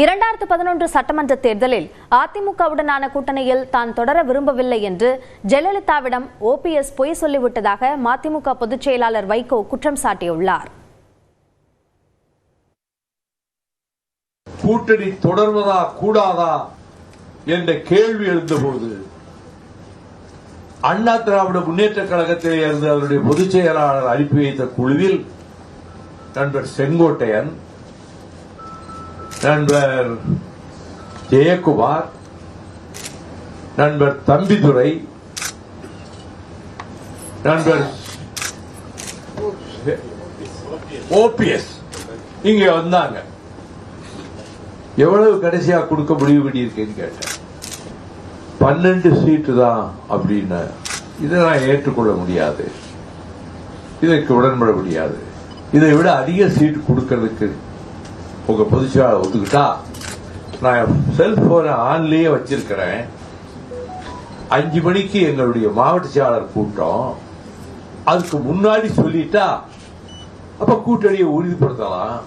2011 சட்டமன்ற தேர்தலில் அதிமுகவுடனான கூட்டணியில் தான் தொடர விரும்பவில்லை என்று ஜெயலலிதாவிடம் ஓபிஎஸ் பொய் சொல்லிவிட்டதாக மதிமுக பொதுச் செயலாளர் வைகோ குற்றம் சாட்டியுள்ளார். கூட்டணி தொடர்வதா கூடாதா என்ற கேள்வி எழுந்தபோது அண்ணா திராவிட முன்னேற்ற கழகத்திலே இருந்து அவருடைய பொதுச் செயலாளர் அனுப்பி வைத்த குழுவில் நண்பர் செங்கோட்டையன், நண்பர் ஜெயக்குமார், நண்பர் தம்பிதுரை, நண்பர் ஓபிஎஸ் இங்க வந்தாங்க. எவ்வளவு கடைசியா கொடுக்க முடிவு பண்ணியிருக்கேன்னு கேட்டேன். 12 சீட்டு தான் அப்படின்னு. இதை நான் ஏற்றுக்கொள்ள முடியாது, இதற்கு உடன்பட முடியாது. இதை விட அதிக சீட்டு கொடுக்கறதுக்கு உங்க பொதுச்செயலாளர் ஒத்துக்கிட்டா, நான் செல்போனை ஆன்லயே வச்சிருக்கிறேன். 5 மணிக்கு எங்களுடைய மாவட்ட செயலாளர் கூட்டம், அதுக்கு முன்னாடி சொல்லிட்டா அப்ப கூட்டணியை உறுதிப்படுத்தலாம்,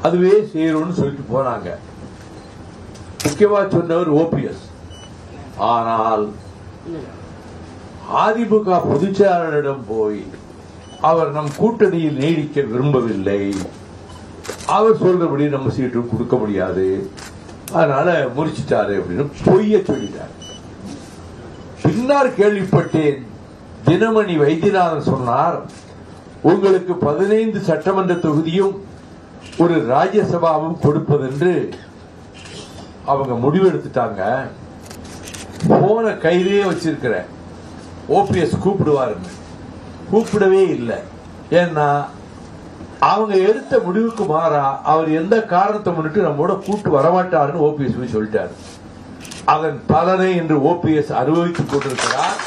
அதுவே செய்யணும்னு சொல்லிட்டு போனாங்க. முக்கியமா சொன்னவர் ஓபிஎஸ். ஆனால் அதிமுக பொதுச் செயலாளரிடம் போய் அவர் நம் கூட்டணியில் நீடிக்க விரும்பவில்லை, அவர் சொல்றபடி நம்ம சீட்டு கொடுக்க முடியாது, அதனால முறிச்சிட்டாரு அப்படின்னு பொய்ய சொல்லிட்டார். பின்னர் கேள்விப்பட்டேன், தினமணி வைத்தியநாதன் சொன்னார், உங்களுக்கு 15 சட்டமன்ற தொகுதியும் ஒரு ராஜ்யசபாவும் கொடுப்பதென்று அவங்க முடிவெடுத்துட்டாங்க. போன கையிலே வச்சிருக்கிறேன், ஓபிஎஸ் கூப்பிடுவாருன்னு. கூப்பிடவே இல்லை. ஏன்னா அவங்க எடுத்த முடிவுக்கு மாறா அவர் எந்த காரணத்தை முன்னிட்டு நம்மோட கூட்டு வரமாட்டாருன்னு ஓபிஎஸ் சொல்லிட்டாரு. அதன் பலனை இன்று ஓபிஎஸ் அனுபவித்துக் கொண்டிருக்கிறார்.